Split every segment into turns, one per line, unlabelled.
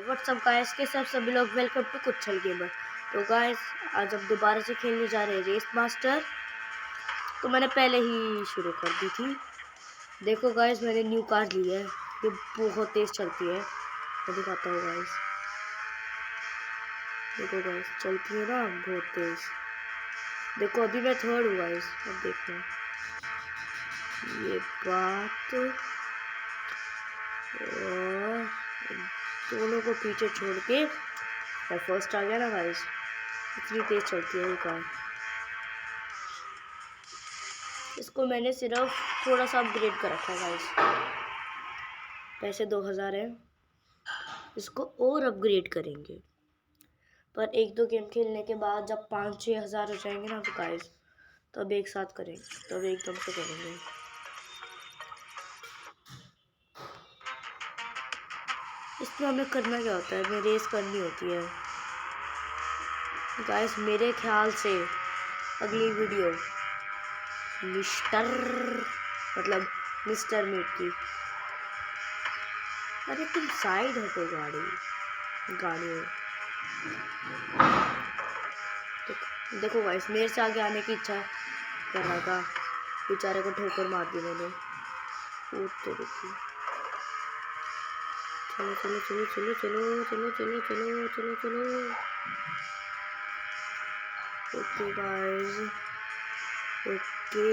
WhatsApp guys के सब सभी लोग वेलकम टू कुछल गेमर। तो गाइस आज हम दोबारा से खेलने जा रहे हैं रेस मास्टर। तो मैंने पहले ही शुरू कर दी थी। देखो गाइस मैंने न्यू कार ली है, ये बहुत तेज चलती है। मैं दिखाता हूँ गाइस, देखो गाइस चलती है ना बहुत तेज। देखो अभी मैं थर्ड हूँ गाइस, अब देखो ये बात। और दोनों को पीछे छोड़ के मैं फर्स्ट आ गया ना गाइस। इतनी तेज चलती है ये कार। इसको मैंने सिर्फ थोड़ा सा अपग्रेड कर रखा है गाइस। पैसे 2000 है, इसको और अपग्रेड करेंगे। पर एक दो गेम खेलने के बाद जब 5-6 हज़ार हो जाएंगे ना तो गाइस तब एक साथ करेंगे, तब एकदम से करेंगे। इसमें हमें करना क्या होता है, हमें रेस करनी होती है गाइस। मेरे ख्याल से अगली वीडियो मिस्टर मीट की। अरे तुम साइड हटो गाड़ी। देखो गाइस मेरे से आगे आने की इच्छा कर रहा था, बेचारे को ठोकर मार दी मैंने। तो देखिए चलो चलो चलो चलो चलो चलो चलो चलो चलो चलो। ओके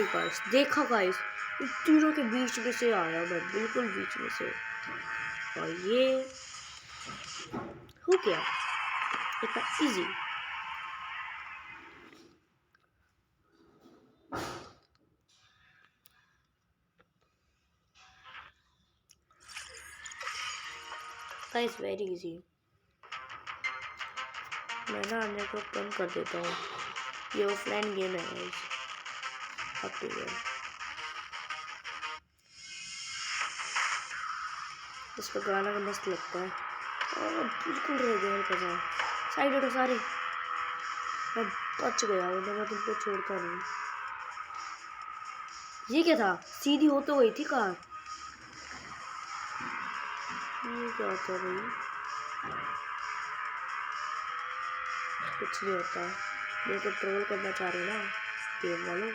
गाइस देखा गाइस, इस तीनों के बीच में से आया मैं, बिल्कुल बीच में से। और ये हो गया इतना इजी। Guys very easy. मैं ना आने को कम कर देता हूँ, ये ऑफलाइन गेम है गाइस। इस पर गाना का मस्त लगता है। और बिल्कुल रह गया हल्का सा, साइड हटो सारे। मैं बच गया, मैं तुमको छोड़ता नहीं। ये क्या था, सीधी हो तो गई थी कार। ये क्या होता है भाई, कुछ नहीं होता। ये तो ट्रोल करना चाह रहे हो ना गेम वालों,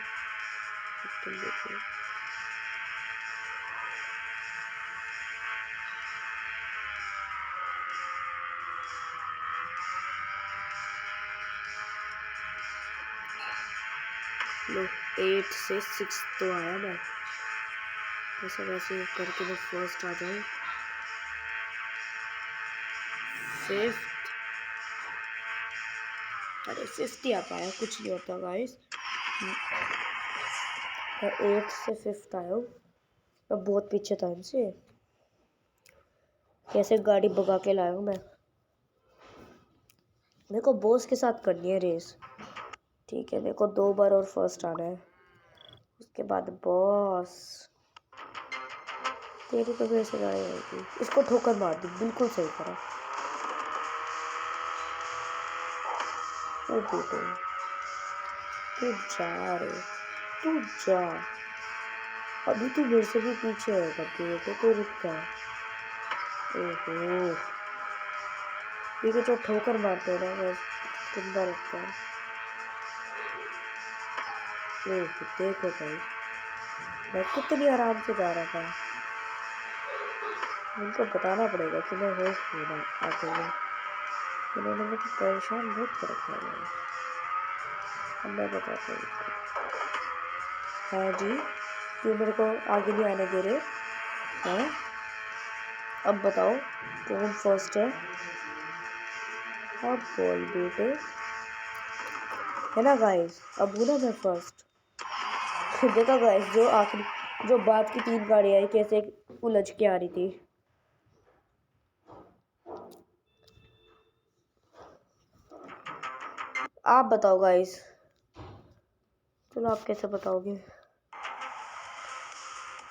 तुम देखो। लो 8 से 6 तो आया मैं, वैसे वैसे करके मैं फर्स्ट आ जाऊँ। 5th, अरे 50 आ पाया, कुछ नहीं होता गाइस। मैं 8 से 5th आया हूँ, मैं बहुत पीछे था इनसे। कैसे गाड़ी भगा के लाया हूँ मैं। मेरे को बॉस के साथ करनी है रेस, ठीक है। मेरे को 2 बार और फर्स्ट आना है, उसके बाद बॉस। तेरी तो कैसे गाड़ी होगी, इसको ठोकर मार दी, बिल्कुल सही करा। ओ बेटे तू जा रे, तू जा, अभी तू मेरे से भी पीछे होगा बेटे, तो रुक जा। ओहो ये जो ठोकर मारते हैं ना, बस गंदा लगता है। देखो भाई मैं कितनी आराम से जा रहा था। उनको बताना पड़ेगा कि मैं होश पूरा आगे में, उन्होंने मुझे परेशान बहुत कर रखा है। अब मैं बताता हूँ। हाँ जी, क्यों मेरे को आगे नहीं आने दे रहे हैं? अब बताओ कौन फर्स्ट है? अब बोल बेटे, है ना गाइस, अब हूँ ना मैं फर्स्ट। देखा गाइस जो आखिरी, जो बाद की 3 गाड़ियाँ आई कैसे उलझ के आ रही थी। आप बताओ गाइस, चलो आप कैसे बताओगे।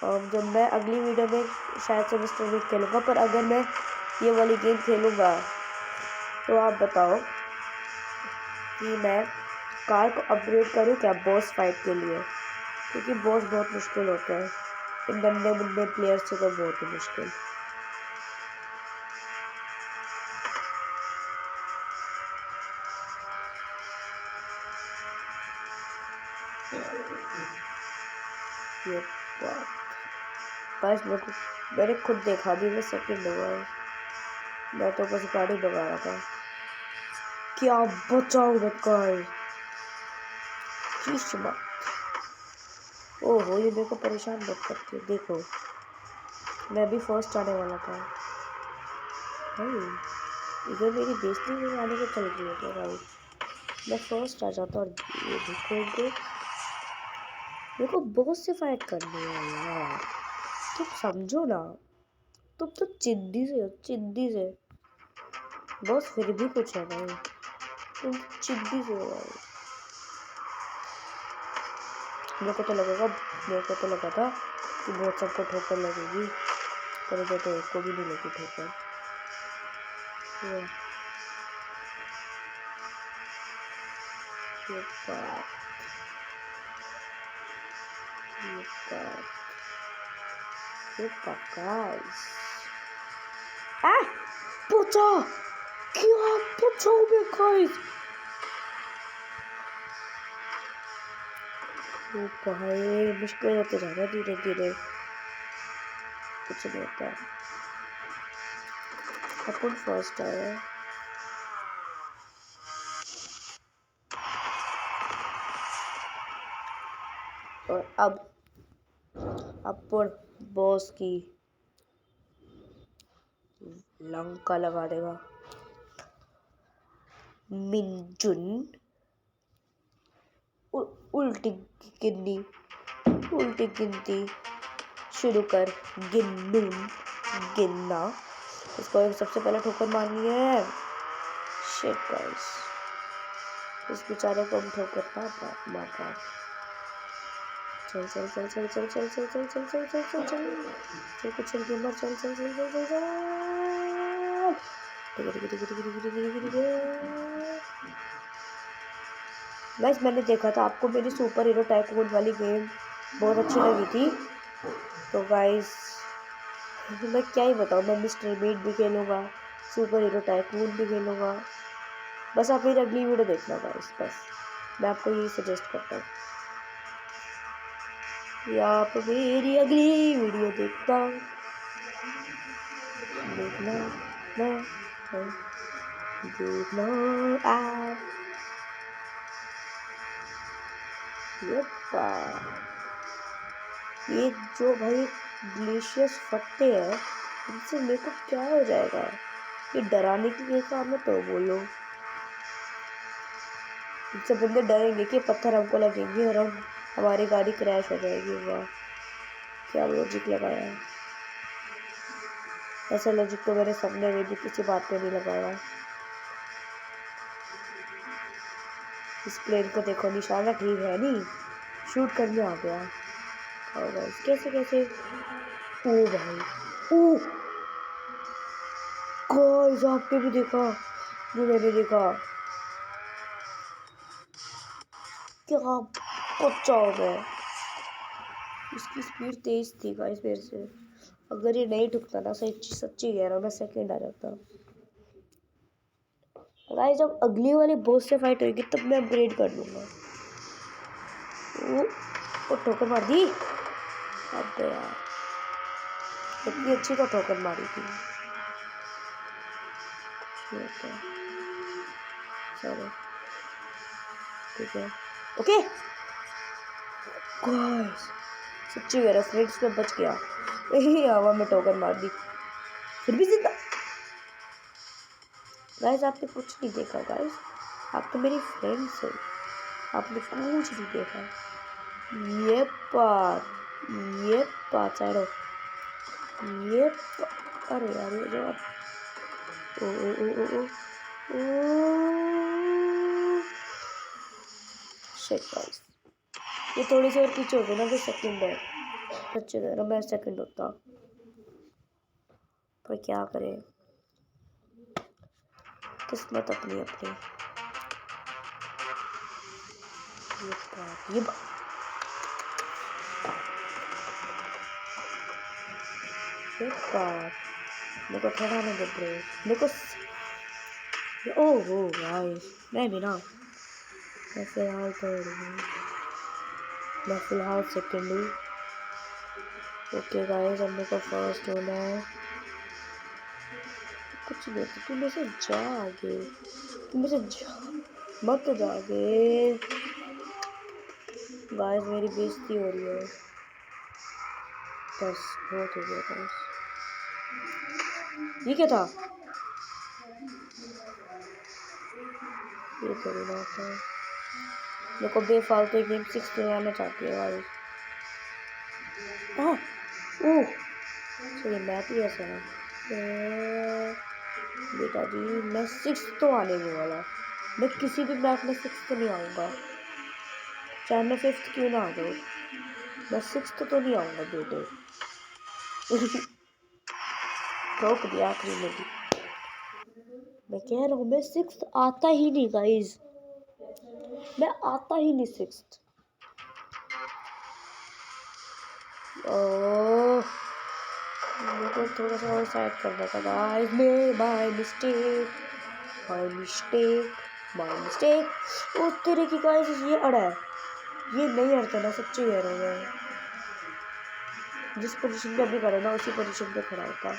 और जब मैं अगली वीडियो में शायद से मिस्टर मीट खेलूँगा, पर अगर मैं ये वाली गेम खेलूँगा तो आप बताओ कि मैं कार को अपग्रेड करूँ क्या बॉस फाइट के लिए, क्योंकि बॉस बहुत मुश्किल होता है इन गंदे मुंडे प्लेयर्स से, तो बहुत ही मुश्किल। ये बात बस मैंने खुद देखा भी, मैं सेकंड हुआ है, मैं तो बस गाड़ी भगा रहा था। क्या बचाओ गाइस, ओहो ये मेरे को परेशान मत करती है। देखो मैं भी फर्स्ट आने वाला था भाई, इधर मेरी बेइज्जती में आने को चल रही है क्या भाई, मैं फर्स्ट आ जाता। और ये देखो इनको, मेरे को बहुत से फाइट करनी है यार, तुम समझो ना, तुम तो चिद्दी से हो, चिद्दी से बस, फिर भी कुछ है भाई, तुम चिद्दी से हो भाई। मेरे को तो लगा था कि बहुत सबको ठोकर लगेगी, पर इधर तो एक को भी नहीं लगी ठोकर। guys, पूछो क्या, पूछो मैं गाइस, ओ भाई मुश्किल होते जा रहा है धीरे धीरे, कुछ नहीं होता, अपन फर्स्ट आया। और अब अपन बॉस की लंका लगा देगा। मिनजुन उल्टी गिनती शुरू कर, गिनना, इसको सबसे पहले ठोकर मारनी है। शिट गाइस, इस बेचारे को हम ठोकर मार पाए। चल चल चल चल चल चल चल चल चल चल चल चल चल कुछ चल गेमर, चल चल चल चल चल गाइस मैंने देखा था आपको मेरी सुपर हीरो टाइकून वाली गेम बहुत अच्छी लगी थी, तो गाइस मैं क्या ही बताऊँ, मैं मिस्टर बीट भी खेलूँगा, सुपर हीरो टाइकून भी खेलूँगा, बस आप मेरी अगली वीडियो देखना गाइस, बस मैं आपको यही सजेस्ट करता हूँ, या आप मेरी अगली वीडियो देखना ये जो भाई ग्लेशियस फटते हैं इनसे मेरे को क्या हो जाएगा, ये डराने के लिए काम है तो बोलो, इनसे बंदे डरेंगे कि पत्थर हमको लगेंगे और हमारी गाड़ी क्रैश हो जाएगी। वाह क्या लॉजिक लगाया है, ऐसा लॉजिक तो मेरे सामने में भी किसी बात पे नहीं लगाया। इस प्लेन को देखो, निशाना ठीक है नहीं, शूट करने आ गया। कैसे कैसे, ओ भाई ओ गाइस आपने भी देखा जो मैंने देखा, क्या बचाओ मैं, इसकी स्पीड तेज थी गाइस मेरे से, अगर ये नहीं ठुकता ना सच्ची कह रहा हूँ मैं सेकंड आ जाता। गाइस जब अगली वाली बॉस से फाइट होगी तब मैं अपग्रेड कर लूँगा। वो ठोकर मार दी, अब यार इतनी अच्छी तो ठोकर मारी थी, चलो ठीक है ओके गाइस, सच्ची कह रहा फ्रेंड्स में बच गया, यही हवा में ठोकर मार दी, फिर भी जिंदा। गाइस आपने कुछ नहीं देखा गाइस, आप तो मेरी फ्रेंड्स हो, आपने कुछ नहीं देखा, ये बात चलो ये अरे यार ये जो ओ शिट गाइस, ये थोड़ी सी और पीछे होते ना तो सेकंड है, सच्चे कह रहा मैं सेकंड होता, पर क्या करें, किस्मत अपनी अपनी। ये मेरे को थोड़ा ना दे मेरे को, ओह गाइस मैं भी ना ऐसे हाल कर रही हूँ, मैं फिलहाल सेकेंड हूँ। ओके गाइस, हम लोग को फर्स्ट होना है। कुछ नहीं, तू मेरे से जा आगे, तू मेरे से जा, मत जा आगे। गाइस मेरी बेइज्जती हो रही है। बस बहुत हो गया गाइस। ये क्या था? ये थोड़ी ना था। मेरे को बेफालतू गेम 6 में आना चाहती है गाइस। ओह सही, मैप ही ऐसा है। बेटा जी, मैं 6 तो आने नहीं वाला। मैं किसी भी मैप में 6 तो नहीं आऊँगा, चाहे मैं 5th क्यों ना आ जाऊँ। मैं 6th तो नहीं आऊँगा बेटे। ठोक दिया आखिरी में भी। मैं कह रहा हूँ मैं 6th आता ही नहीं गाइस, मैं आता ही नहीं 6th। ओह, मेरे को थोड़ा सा और साइड करना था guys. My mistake, my mistake, my mistake. ओ तेरे की गाइस, ये अड़ा है, ये नहीं अड़ता ना, सच्ची कह रहा हूँ मैं। जिस पोजीशन पे अभी खड़ा ना, उसी पोजीशन पे खड़ा होता।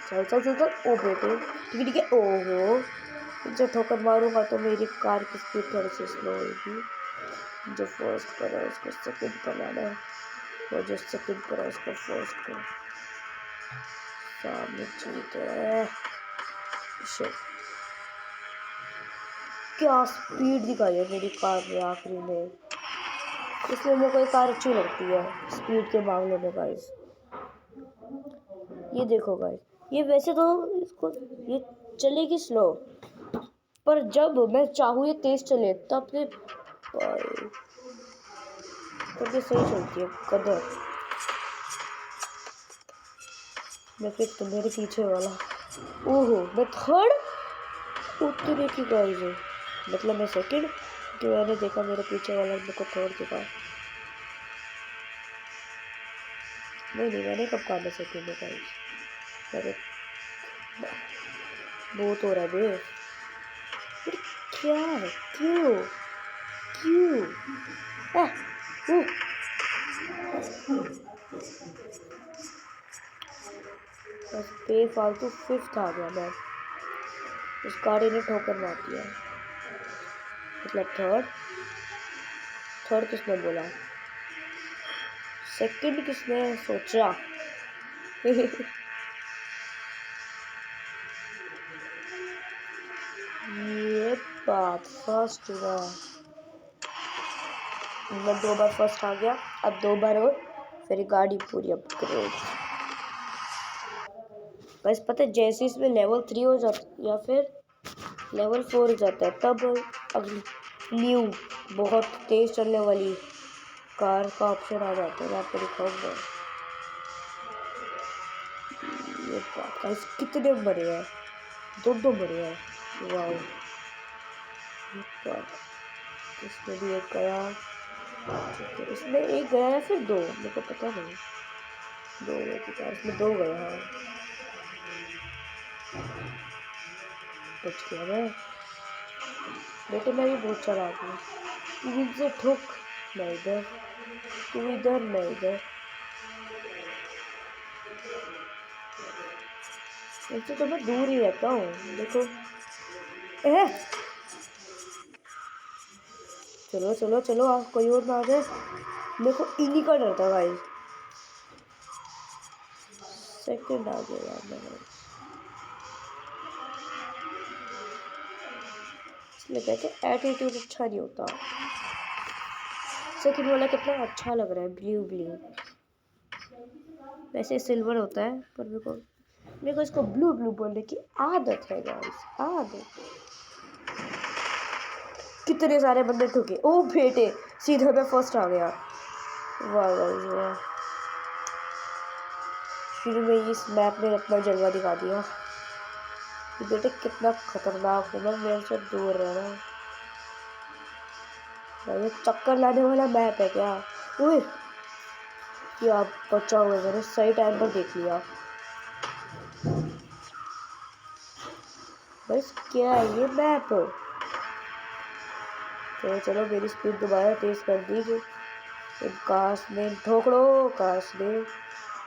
चल चल चल चल। ओ बेटे, ठीक है ठीक है। ओहो, जब ठोकर मारूंगा तो मेरी कार की स्पीड थोड़ी सी स्लो होगी। जो फर्स्ट पर है उसको सेकंड पर लाना है, और जो सेकंड पर है उसको फर्स्ट पर। सामने चीट है। शिट, क्या स्पीड दिखाई है मेरी कार ने आखिरी में, इसलिए मेरे को ये कार अच्छी लगती है स्पीड के मामले में गाइस। ये देखो गाइस, ये वैसे तो इसको ये चलेगी स्लो, पर जब मैं चाहूँ ये तेज चले तब ये सही चलती है कदर। मैं फिर तो मेरे पीछे वाला, ओहो मैं थर्ड। उतरे की गाइस है, मतलब मैं सेकंड, कि मैंने देखा मेरे पीछे वाला मेरे को थर्ड दिखा। नहीं मैंने कब कहा मैं सेकंड है गाइस। अरे बहुत हो रहा है बे। क्या है, क्यों क्यों? बस बेफालतू 5th आ गया मैं। उस गाड़ी ने ठोकर मार दिया, मतलब थर्ड किसने बोला? सेकंड किसने सोचा? ये बात फर्स्ट हुआ, मैं 2 बार फर्स्ट आ गया, अब 2 बार और, फिर गाड़ी पूरी अपग्रेड। बस पता है, जैसे इसमें लेवल 3 हो जाता या फिर लेवल 4 हो जाता है, तब अब न्यू बहुत तेज चलने वाली कार का ऑप्शन आ जाता है। मैं आपको दिखाऊंगा। ये बात गाइस, कितने बड़े हैं, दो बड़े हैं। वाओ, ये बात, इसमें भी एक गया, इसमें एक गया या फिर 2, मेरे को पता नहीं। 2 गए, इसमें 2 गए। हाँ बच गया मैं बेटे, मैं भी बहुत चालाक हूँ। तू इधर ठोक, मैं इधर, तू इधर मैं इधर। ऐसे तो मैं दूर ही रहता हूँ, देखो। चलो चलो चलो, आप कोई और ना आ जाए, मेरे को इन्हीं का डर था भाई। सेकंड आ गया यार मैं, इसलिए कहते एटीट्यूड अच्छा नहीं होता। सेकंड वाला कितना अच्छा लग रहा है, ब्लू ब्लू, वैसे सिल्वर होता है, पर मेरे को इसको ब्लू ब्लू बोलने की आदत है गाइस, आदत। कितने सारे बंदे ठुके, ओ बेटे सीधा मैं फर्स्ट आ गया। वाह गाइस वाह, शुरू में इस मैप ने अपना जलवा दिखा दिया। बेटे कितना खतरनाक हूँ मैं, मेरे से दूर रहना। ये चक्कर लाने वाला मैप है क्या? ओए क्या बचा हुआ है, मैंने सही टाइम पर देख लिया। बस क्या है ये मैप, तो चलो मेरी स्पीड दोबारा तेज़ कर दीजिए। काश में ठोकरो, काश में,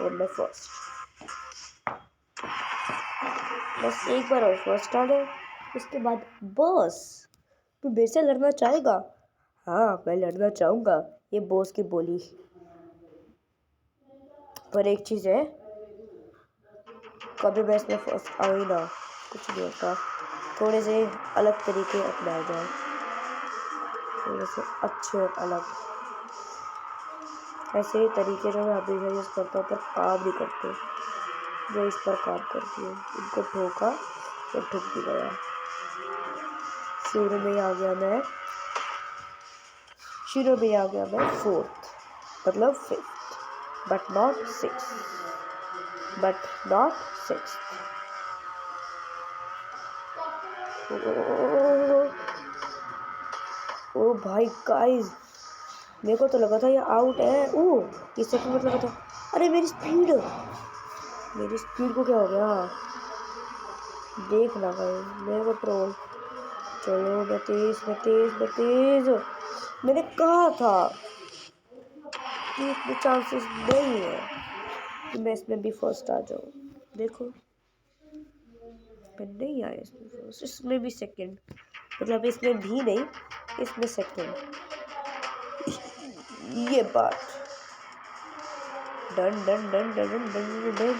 और मैं फर्स्ट। बस एक बार और फर्स्ट आ गए, उसके बाद बॉस। तू मेरे से लड़ना चाहेगा? हाँ मैं लड़ना चाहूँगा, ये बॉस की बोली। पर एक चीज़ है, कभी मैं इसमें फर्स्ट आ ही ना, कुछ नहीं होता। थोड़े से अलग तरीके अपनाए जाए, थोड़े से अच्छे और अलग। ऐसे ही तरीके जो मैं अभी यूज़ करता हूँ पर काम नहीं करते, जो इस पर काम करती है। इनको ठोका तो ठुक भी गया। शुरू में आ गया मैं फोर्थ, मतलब फिफ्थ, बट नॉट सिक्स। ओ भाई गाइस, मेरे को तो लगा था ये आउट है। ये सेकंड मतलब था। अरे मेरी स्पीड को क्या हो गया? देख ना भाई मेरे को ट्रोल। चलो मैं तेज। मैंने कहा था कि इतने चांसेस नहीं है कि मैं इसमें भी फर्स्ट आ जाऊँ। देखो मैं नहीं आया इसमें फर्स्ट, इसमें भी सेकंड, मतलब इसमें भी नहीं, इसमें सेकंड। ये बात done done done done done done done.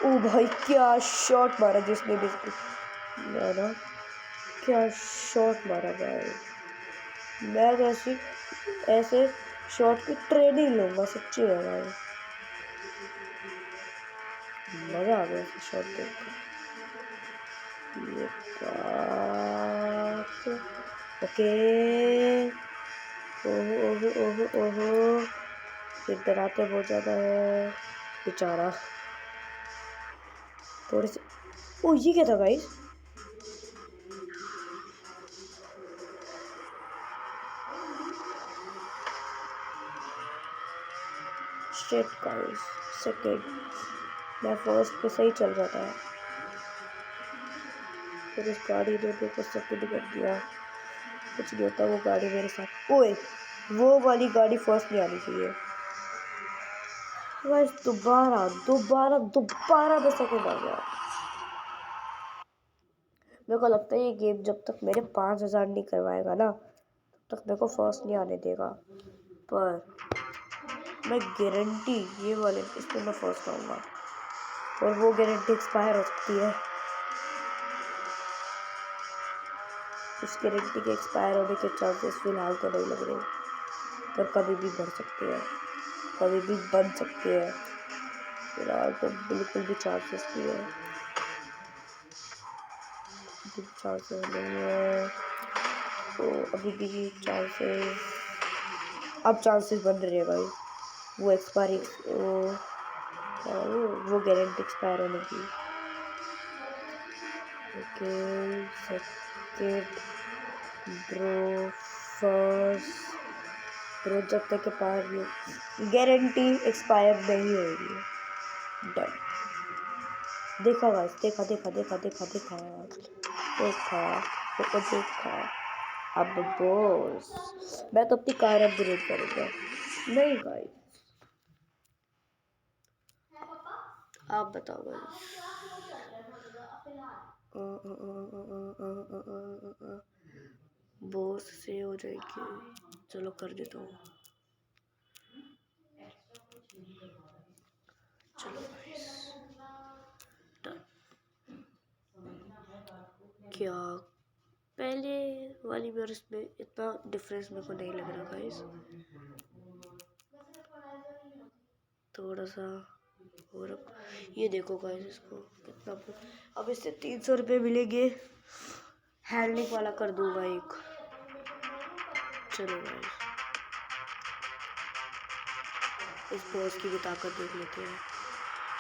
ओ भाई क्या शॉट मारा जिसने भी ना, क्या शॉट मारा भाई। मैं तो ऐसे शॉट की ट्रेनिंग लूँगा, सच्ची है भाई। मज़ा आ गया इसे शॉट देखकर। ये बात ओके। ओहो फिर डराते बहुत ज़्यादा है बेचारा। थोड़े से ये क्या था भाई? Straight guys, second. मैं फर्स्ट पे सही चल रहा था, फिर उस गाड़ी ने मेरे को सेकंड कर दिया। कुछ नहीं होता, वो गाड़ी मेरे साथ। ओए वो वाली गाड़ी फर्स्ट में आनी चाहिए। बस दोबारा मैं सेकंड आ गया। मेरे को लगता है ये गेम जब तक मेरे 5000 नहीं करवाएगा ना, तब तक मेरे को फर्स्ट नहीं आने देगा। पर मैं गारंटी ये वाले इसमें मैं फर्स्ट आऊँगा, और वो गारंटी एक्सपायर हो सकती है। उस गारंटी के एक्सपायर होने के चांसेस फिलहाल तो नहीं लग रहे, पर कभी भी बढ़ सकते हैं, कभी भी बन सकते हैं। फिलहाल तो बिल्कुल भी चांसेस नहीं है, चांसेस नहीं है। तो अभी भी चांसेस, अब चांसेस बन रहे हैं भाई। वो एक्सपायरी वो गारंटी एक्सपायर होने की। Okay second draw first draw, जब तक के पास भी गारंटी एक्सपायर नहीं होगी। डन। देखा गाइस, देखा अब बॉस मैं तो अपनी कार अपग्रेड करूँगा। नहीं गाइस आप बताओ गाइस। बॉस से हो जाएगी, चलो कर देता हूँ। चलो गाइस क्या पहले वाली वर्ष में इतना डिफरेंस मेरे को नहीं लग रहा गाइस, थोड़ा सा। और ये देखो गाइस, इसको कितना अब इससे 300 रुपये मिलेंगे। हैंडलिंग वाला कर दूंगा एक। चलो गाइस इस बॉस की भी ताकत देख लेते हैं।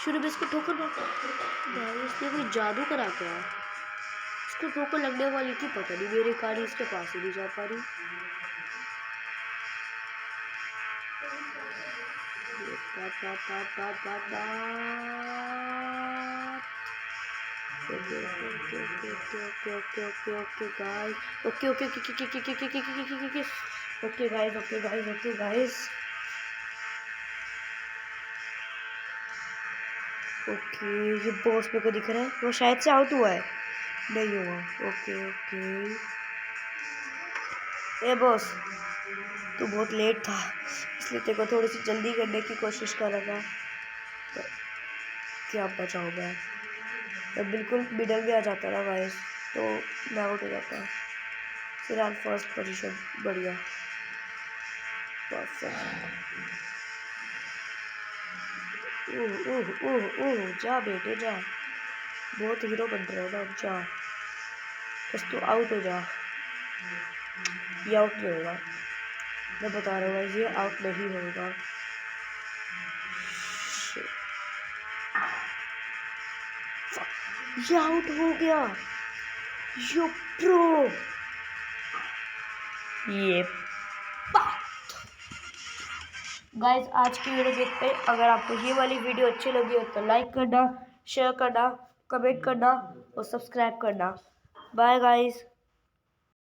शुरू में इसको ठोकर भाई, इसने कोई जादू करा क्या? इसको ठोकर लगने वाली थी, पता नहीं मेरी गाड़ी इसके पास ही नहीं जा पा रही। Okay okay okay okay okay okay okay guys, okay okay okay okay okay okay okay okay okay guys, okay guys, okay guys, okay. ये बॉस मेरे को दिख रहा है, वो शायद से आउट हुआ है, नहीं हुआ। ओके ओके, ए बॉस तू बहुत लेट था, इसलिए तेरे को थोड़ी सी जल्दी करने की कोशिश कर रहा था। तो क्या बचाऊँ मैं बिल्कुल मिडल में आ जाता ना गाइस, तो मैं आउट हो जाता। फिलहाल फर्स्ट पोजीशन, बढ़िया, परफेक्ट। ओह ओह ओह ओह, जा बेटे जा, बहुत हीरो बन रहे हो ना, जा बस तू आउट हो जा। ये आउट नहीं होगा, मैं बता रहा हूँ, ये आउट नहीं होगा। ये आउट हो गया, यो प्रो, ये गाइस आज की वीडियो देखते हैं। अगर आपको ये वाली वीडियो अच्छी लगी हो तो लाइक करना, शेयर करना, कमेंट करना और सब्सक्राइब करना। Bye guys.